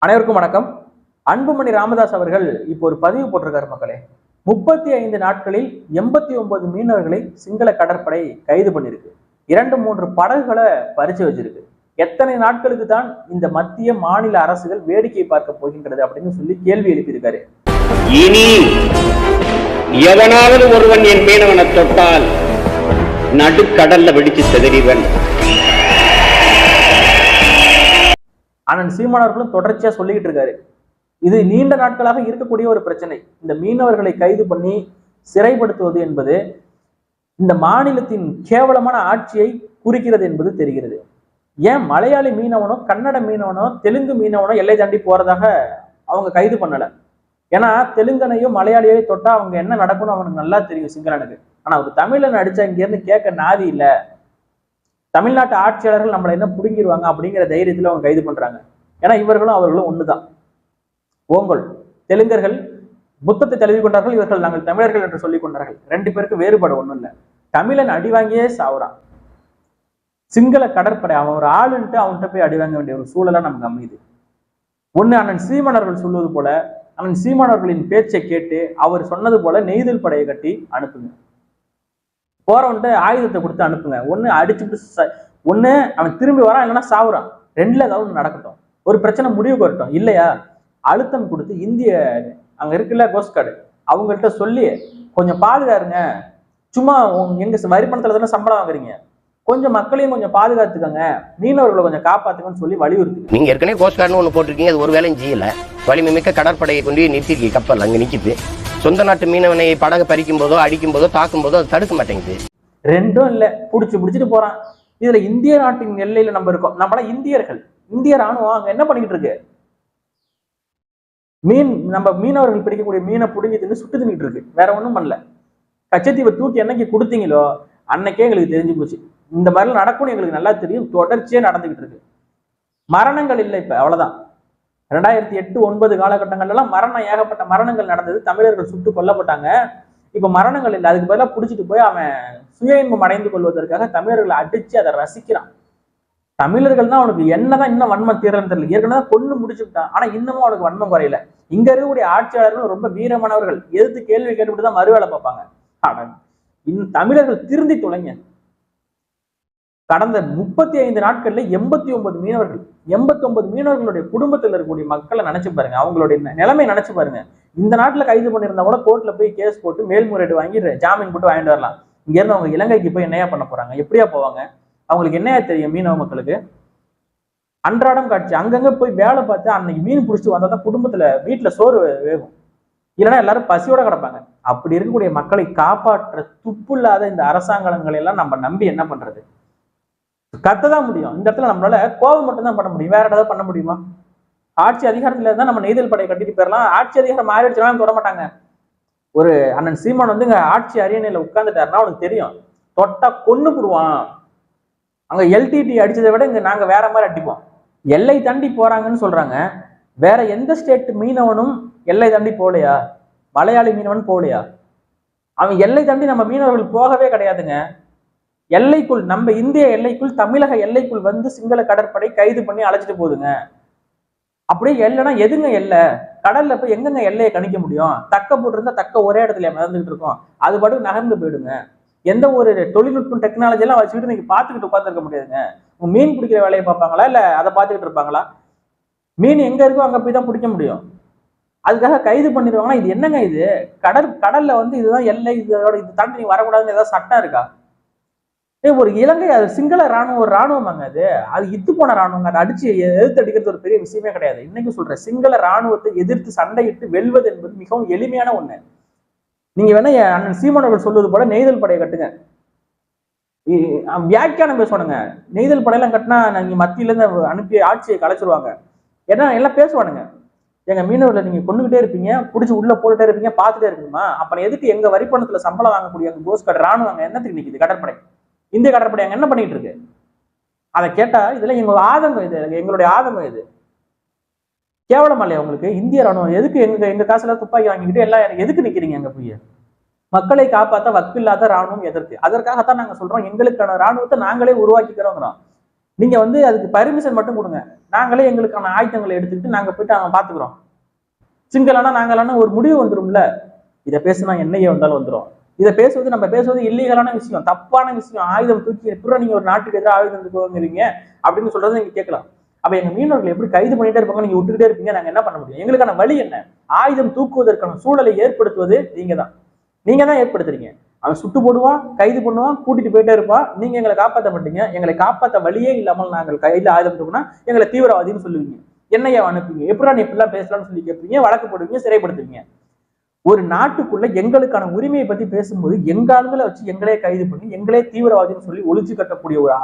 அனைவருக்கும் வணக்கம். அன்புமணி ராமதாஸ் அவர்கள் இப்போ ஒரு பதிவு போட்டிருக்காரு மக்களே. 35 நாட்களில் 89 மீனவர்களை சிங்கள கடற்படை கைது பண்ணிருக்கு. 2-3 படகுகளை பறிச்சு வச்சிருக்கு. எத்தனை நாட்களுக்கு தான் இந்த மத்திய மாநில அரசுகள் வேடிக்கை பார்க்க போகின்றது அப்படின்னு சொல்லி கேள்வி எழுப்பியிருக்காரு. இனி எவனாவது ஒருவன் என் மீனவனை தொட்டால் நடுக்கடல்ல வெடிச்சு செதறிவன். அண்ணன் சீமானவர்களும் தொடர்ச்சியா சொல்லிக்கிட்டு இருக்காரு. இது நீண்ட நாட்களாக இருக்கக்கூடிய ஒரு பிரச்சனை. இந்த மீனவர்களை கைது பண்ணி சிறைப்படுத்துவது என்பது இந்த மாநிலத்தின் கேவலமான ஆட்சியை குறிக்கிறது என்பது தெரிகிறது. ஏன் மலையாளி மீனவனோ கன்னட மீனவனோ தெலுங்கு மீனவனோ எல்லை தாண்டி போறதாக அவங்க கைது பண்ணல? ஏன்னா தெலுங்கனையோ மலையாளியோ தொட்டா அவங்க என்ன நடக்கும்னு அவனுக்கு நல்லா தெரியும் சிங்களனுக்கு. ஆனா ஒரு தமிழன் அடிச்சா இங்க இருந்து கேட்க நாதி இல்ல, தமிழ்நாட்டு ஆட்சியாளர்கள் நம்மளை என்ன புடுங்கிடுவாங்க அப்படிங்கிற தைரியத்துல அவங்க கைது பண்றாங்க. ஏன்னா இவர்களும் அவர்களும் ஒண்ணுதான். ஓங்கோல் தெலுங்கர்கள் புத்தத்தை தழுவி கொண்டார்கள், இவர்கள் நாங்கள் தமிழர்கள் என்று சொல்லிக் கொண்டார்கள். 2 பேருக்கு வேறுபாடு ஒண்ணும் இல்லை. தமிழன் அடி வாங்கியே சாவுறான். சிங்கள கடற்படை அவன் ஒரு ஆளுன்ட்டு அவன்கிட்ட போய் அடி வாங்க வேண்டிய ஒரு சூழலா நமக்கு அமையுது. ஒண்ணு அண்ணன் சீமானவர்கள் சொல்வது போல அண்ணன் சீமானவர்களின் பேச்சை கேட்டு அவர் சொன்னது போல நெய்தல் படையை கட்டி அனுப்புங்க. போறவன்ட்டு ஆயுதத்தை கொடுத்து அனுப்புங்க. ஒண்ணு அடிச்சுட்டு ஒண்ணு அவன் திரும்பி வரான், இல்லைன்னா சாவுறான். 2ல ஏதாவது நடக்கட்டும், ஒரு பிரச்சனை முடிவுக்கு வரட்டும். இல்லையா அழுத்தம் கொடுத்து இந்திய அங்க இருக்குல்ல கோஸ்ட் கார்டு அவங்கள்ட்ட சொல்லி கொஞ்சம் பாதுகாருங்க. சும்மா எங்க வரி பணத்துல தானே சம்பளம் வாங்குறீங்க, கொஞ்சம் மக்களையும் கொஞ்சம் பாதுகாத்துக்கங்க, மீனவர்களை கொஞ்சம் காப்பாத்துக்கன்னு சொல்லி வலியுறுத்து. நீங்க ஏற்கனவே கோஸ்ட் கார்டுன்னு ஒண்ணு போட்டிருக்கீங்க, அது ஒரு வேலையும் செய்யல. வலிமை மிக்க கடற்படையை கொண்டு நிறுத்திருக்கீங்க, கப்பல் அங்க நிக்குது. சொந்த நாட்டு மீனவனை படகு பறிக்கும் போதோ அடிக்கும் போதோ தாக்கும் போதோ அது தடுக்க மாட்டேங்குது. 2ம் இல்ல, புடிச்சிட்டு போறான். இதுல இந்திய நாட்டின் எல்லையில நம்ம இருக்கோம். நம்மள இந்தியர்கள், இந்திய ராணுவம் அங்க என்ன பண்ணிக்கிட்டு இருக்கு? நம்ம மீனவர்கள் பிடிக்கக்கூடிய மீனை புடுங்கி தின்னு சுட்டு தின்னுட்டு இருக்கு. வேற ஒண்ணும் பண்ணல. கச்சத்தீவை தூக்கி என்னைக்கு கொடுத்தீங்களோ அன்னைக்கே எங்களுக்கு தெரிஞ்சு போச்சு. இந்த மாதிரிலாம் நடக்கும்னு எங்களுக்கு நல்லா தெரியும். தொடர்ச்சியே நடந்துகிட்டு இருக்கு. மரணங்கள் இல்லை இப்ப, அவ்வளவுதான். 2008-2009 காலகட்டங்கள்லாம் ஏகப்பட்ட மரணங்கள் நடந்தது. தமிழர்கள் சுட்டு கொல்லப்பட்டாங்க. இப்ப மரணங்கள் இல்லை. அதுக்கு பதிலாக பிடிச்சிட்டு போய் அவன் சுய இன்பம் அடைந்து கொள்வதற்காக தமிழர்களை அடிச்சு அதை ரசிக்கிறான். தமிழர்கள் தான் அவனுக்கு என்னதான் இன்னும் வன்மம் தீரன்னு தெரியல. ஏற்கனவே கொண்டு முடிச்சுட்டான், ஆனா இன்னமும் அவனுக்கு வன்மம் குறையல. இங்க இருக்கக்கூடிய ஆட்சியாளர்கள் ரொம்ப வீரமானவர்கள். எதிர்த்து கேள்வி கேட்டுவிட்டு தான் மறுவேலை பார்ப்பாங்க. ஆனா தமிழர்கள் திருந்தி தொலைங்க. கடந்த 35 நாட்கள்ல 89 மீனவர்கள், 89 மீனவர்களுடைய குடும்பத்தில் இருக்கக்கூடிய மக்களை நினைச்சு பாருங்க, அவங்களுடைய நிலைமை நினைச்சு பாருங்க. இந்த நாட்டுல கைது பண்ணியிருந்தா கூட கோர்ட்ல போய் கேஸ் போட்டு மேல்முறையீடு வாங்கி ஜாமீன் போட்டு வாங்கிட்டு வரலாம். இங்க இருந்து அவங்க இலங்கைக்கு போய் என்னையா பண்ண போறாங்க? எப்படியா போவாங்க? அவங்களுக்கு என்னையா தெரியும்? மீனவ மக்களுக்கு அன்றாடம் காட்சி. அங்கங்க போய் வேலை பார்த்து அன்னைக்கு மீன் பிடிச்சிட்டு வந்தாதான் குடும்பத்துல வீட்டுல சோறு வேகும், இல்லைன்னா எல்லாரும் பசியோட கிடப்பாங்க. அப்படி இருக்கக்கூடிய மக்களை காப்பாற்ற துப்பு இல்லாத இந்த அரசாங்கங்களை எல்லாம் நம்ம நம்பி என்ன பண்றது? கத்ததான் முடியும். இந்த இடத்துல நம்மளால கோபம் மட்டும்தான் பண்ண முடியும், வேற ஏதாவது பண்ண முடியுமா? ஆட்சி அதிகாரத்துல இருந்தா நம்ம நெய்தல் படையை கட்டிட்டு போயிடலாம். ஆட்சி அதிகாரம் மாறிடுச்சுலாம் தொட மாட்டாங்க. ஒரு அண்ணன் சீமான் வந்து இங்க ஆட்சி அரியணையில உட்கார்ந்துட்டாருன்னா அவனுக்கு தெரியும், தொட்டா கொன்னு போடுவான். அங்க எல்டிடி அடிச்சதை விட இங்க நாங்க வேற மாதிரி அடிப்போம். எல்லை தாண்டி போறாங்கன்னு சொல்றாங்க. வேற எந்த ஸ்டேட் மீனவனும் எல்லை தாண்டி போகலையா? மலையாளி மீனவன் போகலையா? அவன் எல்லை தாண்டி நம்ம மீனவர்கள் போகவே கிடையாதுங்க. எல்லைக்குள், நம்ம இந்திய எல்லைக்குள், தமிழக எல்லைக்குள் வந்து சிங்கள கடற்படை கைது பண்ணி அழைச்சிட்டு போகுதுங்க. அப்படியே எல்லைன்னா எதுங்க எல்லை? கடல்ல போய் எங்கெங்க எல்லையை கணிக்க முடியும்? தக்க போட்டிருந்தா தக்க ஒரே இடத்துல மிதந்துகிட்டு இருக்கோம், அது பாட்டுக்கு நகர்ந்து போயிடுங்க. எந்த ஒரு தொழில்நுட்பம் டெக்னாலஜி எல்லாம் வச்சுக்கிட்டு நீங்க பாத்துக்கிட்டு உட்காந்துருக்க முடியாதுங்க. மீன் பிடிக்கிற வேலையை பார்ப்பாங்களா, இல்ல அதை பார்த்துக்கிட்டு இருப்பாங்களா? மீன் எங்க இருக்கோ அங்க போய் தான் பிடிக்க முடியும். அதுக்காக கைது பண்ணிடுவாங்கன்னா இது என்னங்க? இது கடல்ல வந்து இதுதான் எல்லை, இதோட இது தாண்டி நீ வரக்கூடாதுன்னு ஏதாவது சட்டம் இருக்கா? ஒரு இலங்கை, அது சிங்கள ராணுவம், ஒரு ராணுவமாங்க. அது இத்து போன ராணுவங்க. அதை அடிச்சு எதிர்த்து அடிக்கிறது ஒரு பெரிய விஷயமே கிடையாது. இன்னைக்கு சொல்றேன், சிங்கள ராணுவத்தை எதிர்த்து சண்டையிட்டு வெல்வது என்பது மிகவும் எளிமையான ஒண்ணு. நீங்க வேணா அண்ணன் சீமானவர்கள் சொல்வது போல நெய்தல் படையை கட்டுங்க. வியாக்கியானம் பேசுவானுங்க. நெய்தல் படையெல்லாம் கட்டினா நீங்க மத்தியில இருந்து அனுப்பி ஆட்சியை கலைச்சிருவாங்க. ஏன்னா எல்லாம் பேசுவானுங்க, எங்க மீனவர்களை நீங்க கொண்டுகிட்டே இருப்பீங்க, பிடிச்சி உள்ள போட்டுட்டே இருப்பீங்க, பார்த்துட்டே இருக்குமா? அப்புறம் எதுக்கு எங்க வரிப்பணத்துல சம்பளம் வாங்கக்கூடிய கோஸ்ட் கார்டு ராணுவங்க என்னத்துக்கு நிக்குது? கடற்படை, இந்திய கடற்படை அங்க என்ன பண்ணிட்டு இருக்கு? அதை கேட்டா இதுல எங்களோட ஆதங்கம், இது எங்களுடைய ஆதங்கம். இது கேவலம் இல்லையா உங்களுக்கு? இந்திய ராணுவம் எதுக்கு எங்க காசுல துப்பாக்கி வாங்கிக்கிட்டு எல்லாம் எதுக்கு நிக்கிறீங்க? அங்க போய் மக்களை காப்பாற்ற வக்கில்லாத ராணுவம் எதற்கு? அதற்காகத்தான் நாங்க சொல்றோம், எங்களுக்கான ராணுவத்தை நாங்களே உருவாக்கிக்கிறோங்கிறோம். நீங்க வந்து அதுக்கு பர்மிஷன் மட்டும் கொடுங்க, நாங்களே எங்களுக்கான ஆயுதங்களை எடுத்துக்கிட்டு நாங்க போயிட்டு அவங்க பாத்துக்கிறோம். சிங்களானா நாங்களான ஒரு முடிவு வந்துரும்ல. இதை பேசுனா என்னையே வந்தாலும் வந்துடும். இதை பேசுவது நம்ம பேசுவது இல்லீகலான விஷயம், தப்பான விஷயம். ஆயுதம் தூக்கி எப்படி நீங்க ஒரு நாட்டுக்கு எதிராக ஆயுதம் தூக்குவீங்க அப்படின்னு சொல்றதை நீங்க கேட்கலாம். அப்ப எங்க மீனவர்கள் எப்படி கைது பண்ணிட்டே இருப்பாங்க, நீங்க விட்டுக்கிட்டே இருப்பீங்க, நாங்க என்ன பண்ண முடியும்? எங்களுக்கான வழி என்ன? ஆயுதம் தூக்குவதற்கான சூழலை ஏற்படுத்துவது நீங்க தான் ஏற்படுத்துறீங்க. அவன் சுட்டு போடுவான், கைது பண்ணுவான், கூட்டிட்டு போயிட்டே இருப்பான். நீங்க எங்களை காப்பாற்ற மாட்டீங்க. எங்களை காப்பாற்ற வழியே இல்லாமல் நாங்கள் கையில ஆயுதம் தூக்குனா எங்களை தீவிரவாதின்னு சொல்லுவீங்க. என்னையா அனுப்புவீங்க? எப்படா நீ இப்படிலாம் பேசலாம்னு சொல்லி கேட்பீங்க, வழக்கு போடுவீங்க, சிறைப்படுத்துவீங்க. ஒரு நாட்டுக்குள்ள எங்களுக்கான உரிமையை பத்தி பேசும்போது எங்க ஆளுங்களை வச்சு எங்களே கைது பண்ணி எங்களே தீவிரவாதின்னு சொல்லி ஒழிச்சு கட்டக்கூடிய ஒரு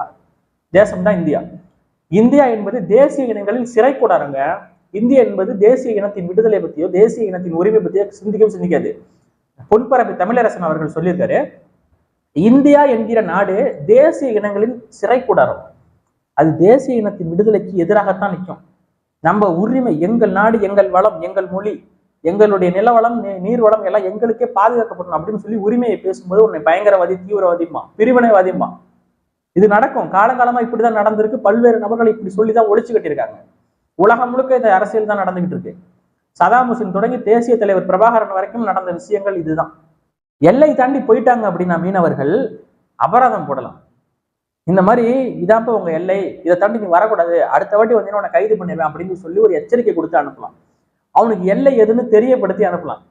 தேசம் தான் இந்தியா. இந்தியா என்பது தேசிய இனங்களில் சிறை கூடாரங்க. இந்தியா என்பது தேசிய இனத்தின் விடுதலை பத்தியோ தேசிய இனத்தின் உரிமை பத்தியோ சிந்திக்காது. பொன்பரப்பி தமிழரசன் அவர்கள் சொல்லியிருக்காரு, இந்தியா என்கிற நாடு தேசிய இனங்களின் சிறை கூடாரம். அது தேசிய இனத்தின் விடுதலைக்கு எதிராகத்தான் நிற்கும். நம்ம உரிமை, எங்கள் நாடு, எங்கள் வளம், எங்கள் மொழி, எங்களுடைய நிலவளம், நீர்வளம் எல்லாம் எங்களுக்கே பாதுகாக்கப்படணும் அப்படின்னு சொல்லி உரிமையை பேசும்போது உன்னை பயங்கரவாதி, தீவிரவாதிமா, பிரிவினைவாதிமா. இது நடக்கும். காலங்காலமா இப்படிதான் நடந்திருக்கு. பல்வேறு நபர்கள் இப்படி சொல்லிதான் ஒழிச்சு கட்டியிருக்காங்க. உலகம் முழுக்க இந்த அரசியல் தான் நடந்துகிட்டு இருக்கு. சதாம் ஹுசேன் தொடங்கி தேசிய தலைவர் பிரபாகரன் வரைக்கும் நடந்த விஷயங்கள் இதுதான். எல்லை தாண்டி போயிட்டாங்க அப்படின்னா மீனவர்கள் அபராதம் போடலாம். இந்த மாதிரி இதாப்ப உங்க எல்லை, இதை தாண்டி நீ வரக்கூடாது, அடுத்த வாட்டி வந்து உன்னை கைது பண்ணிடுவேன் அப்படின்னு சொல்லி ஒரு எச்சரிக்கை கொடுத்து அனுப்பலாம். அவனுக்கு எல்லை எதுன்னு தெரியப்படுத்தி அனுப்பலாம்.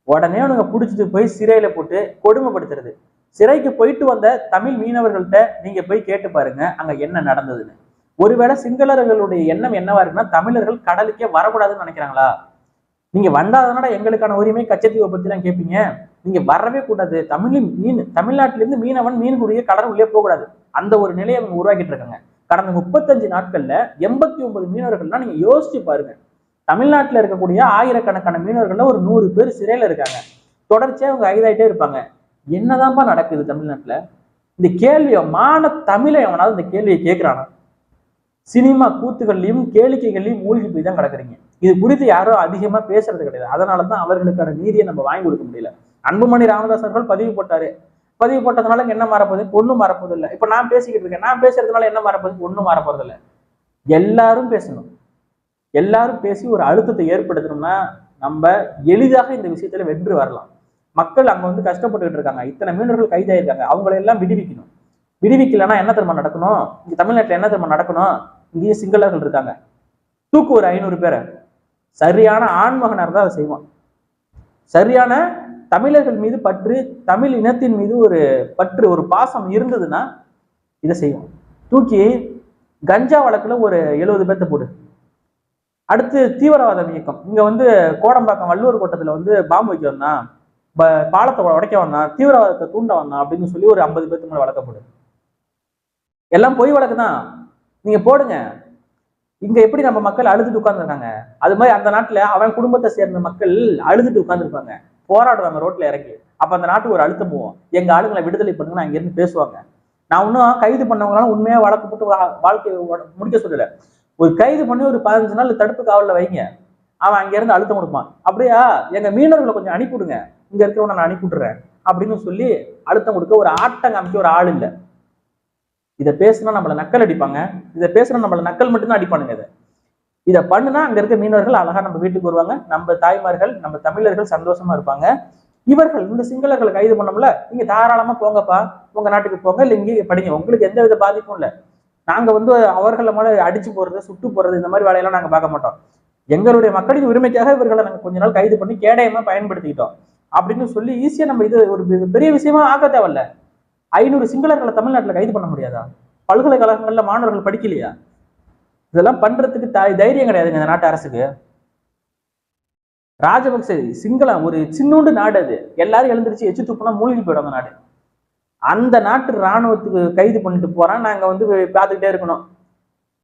உடனே அவனுங்க பிடிச்சிட்டு போய் சிறையில போட்டு கொடுமைப்படுத்துறது. சிறைக்கு போயிட்டு வந்த தமிழ் மீனவர்கள்ட்ட நீங்க போய் கேட்டு பாருங்க அங்க என்ன நடந்ததுன்னு. ஒருவேளை சிங்களர்களுடைய எண்ணம் என்னவா இருக்குன்னா, தமிழர்கள் கடலுக்கே வரக்கூடாதுன்னு நினைக்கிறாங்களா? நீங்க வந்தாதனால எங்களுக்கான உரிமை, கச்சத்தீவை பத்தி எல்லாம் கேட்பீங்க. நீங்க வரவே கூடாது, தமிழ்நாட்டிலிருந்து மீனவன் மீன்குடிய கடலுள்ளே போகக்கூடாது, அந்த ஒரு நிலையை அவங்க உருவாக்கிட்டு இருக்காங்க. கடந்த 35 நாட்கள்ல 89 மீனவர்கள்லாம் நீங்க யோசிச்சு பாருங்க. தமிழ்நாட்டில் இருக்கக்கூடிய ஆயிரக்கணக்கான மீனவர்கள்ல ஒரு 100 பேர் சிறையில இருக்காங்க. தொடர்ச்சியா அவங்க கைதாயிட்டே இருப்பாங்க. என்னதான்ப்பா நடக்குது தமிழ்நாட்டுல? இந்த கேள்வியை தமிழை எவனாவது இந்த கேள்வியை கேட்கிறானா? சினிமா கூத்துகள்லையும் கேளிக்கைகள்லையும் மூழ்கி போய் தான் கிடக்குறீங்க. இது குறித்து யாரும் அதிகமா பேசுறது கிடையாது. அதனாலதான் அவர்களுக்கான நீதியை நம்ம வாங்கி கொடுக்க முடியல. அன்புமணி ராமதாஸ் அவர்கள் பதிவு போட்டாரு. பதிவு போட்டதுனால என்ன மாறப்போகுது? ஒன்றும் மாறப்போது இல்லை. இப்ப நான் பேசிக்கிட்டு இருக்கேன், நான் பேசுறதுனால என்ன மாறப்போகுது? ஒன்றும் மாறப்போறது இல்லை. எல்லாரும் பேசணும். எல்லாரும் பேசி ஒரு அழுத்தத்தை ஏற்படுத்தணும்னா நம்ம எளிதாக இந்த விஷயத்துல வென்று வரலாம். மக்கள் அங்க வந்து கஷ்டப்பட்டுக்கிட்டு இருக்காங்க. இத்தனை மீனவர்கள் கைதாயிருக்காங்க. அவங்களை எல்லாம் விடுவிக்கணும். விடுவிக்கலன்னா என்ன தெரியுமா நடக்கணும்? இங்க தமிழ்நாட்டுல என்ன தெரியுமா நடக்கணும்? இங்கேயும் சிங்களர்கள் இருக்காங்க, தூக்கு ஒரு 500 பேரை. சரியான ஆண்மகனா இருந்தா அதை செய்வான். சரியான தமிழர்கள் மீது பற்று, தமிழ் இனத்தின் மீது ஒரு பற்று, ஒரு பாசம் இருந்ததுன்னா இதை செய்வோம். தூக்கி கஞ்சா வழக்குல ஒரு 70 பேர்த்த போடு. அடுத்து தீவிரவாதம் இயக்கம். இங்க வந்து கோடம்பாக்கம் வள்ளுவர் கோட்டத்துல வந்து பாம்பு வைக்க வந்தான், பாலத்தை உடைக்க வந்தான், தீவிரவாதத்தை தூண்ட வந்தான் அப்படின்னு சொல்லி ஒரு 50 பேர்த்து மேல வழக்கப்படு. எல்லாம் பொய் வழக்கு தான். நீங்க போடுங்க. இங்க எப்படி நம்ம மக்கள் அழுதுட்டு உட்கார்ந்துருக்காங்க, அது மாதிரி அந்த நாட்டுல அவன் குடும்பத்தை சேர்ந்த மக்கள் அழுதுட்டு உட்கார்ந்துருப்பாங்க, போராடுவாங்க ரோட்ல இறங்கி. அப்ப அந்த நாட்டுக்கு ஒரு அழுத்தம் போவோம், எங்க ஆளுங்களை விடுதலை பண்ணுங்க, அங்க இருந்து பேசுவாங்க. நான் இன்னும் கைது பண்ணவங்களாம் உண்மையா வழக்கு போட்டு வாழ்க்கையை முடிக்க சொல்லல. ஒரு கைது பண்ணி ஒரு 15 நாள் தடுப்பு காவலில் வைங்க, அவன் அங்க இருந்து அழுத்தம் கொடுப்பான். அப்படியா எங்க மீனவர்களை கொஞ்சம் அனுப்பிவிடுங்க, இங்க இருக்கிறவனை நான் அனுப்பிவிட்டுறேன் அப்படின்னு சொல்லி அழுத்தம் கொடுக்க ஒரு ஆட்டம் காமிக்க ஒரு ஆள் இல்லை. இதை பேசுனா நம்மளை நக்கல் அடிப்பாங்க, இதை பேசுனா நம்மளை நக்கல் மட்டும்தான் அடிப்பானுங்க. இதை பண்ணுனா அங்க இருக்க மீனவர்கள் அழகா நம்ம வீட்டுக்கு வருவாங்க, நம்ம தாய்மார்கள், நம்ம தமிழர்கள் சந்தோஷமா இருப்பாங்க. இவர்கள் இந்த சிங்களர்களை கைது பண்ணோம்ல, நீங்க தாராளமா போங்கப்பா, உங்க நாட்டுக்கு போங்க, இல்லை இங்கே படிங்க, உங்களுக்கு எந்த வித பாதிப்பும் இல்லை. நாங்க வந்து அவர்களை மேல அடிச்சு போறது, சுட்டு போறது, இந்த மாதிரி வேலையெல்லாம் நாங்க பார்க்க மாட்டோம். எங்களுடைய மக்களின் உரிமைக்காக இவர்களை நாங்க கொஞ்ச நாள் கைது பண்ணி கேடயமா பயன்படுத்திக்கிட்டோம் அப்படின்னு சொல்லி ஈஸியா நம்ம இது ஒரு பெரிய விஷயமா ஆக்க தேவையில்ல. 500 சிங்களர்களை தமிழ்நாட்டில் கைது பண்ண முடியாதா? பல்கலைக்கழகங்கள்ல மாணவர்கள் படிக்கலையா? இதெல்லாம் பண்றதுக்கு தைரியம் கிடையாதுங்க இந்த நாட்டு அரசுக்கு. ராஜபக்சே சிங்களம் ஒரு சின்னூண்டு நாடு, அது எல்லாரும் எழுந்திருச்சு எச்சு துப்புனா மூழ்கி போயிடும் அந்த நாடு. அந்த நாட்டு இராணுவத்துக்கு கைது பண்ணிட்டு போறான், நாங்க வந்து பார்த்துக்கிட்டே இருக்கணும்.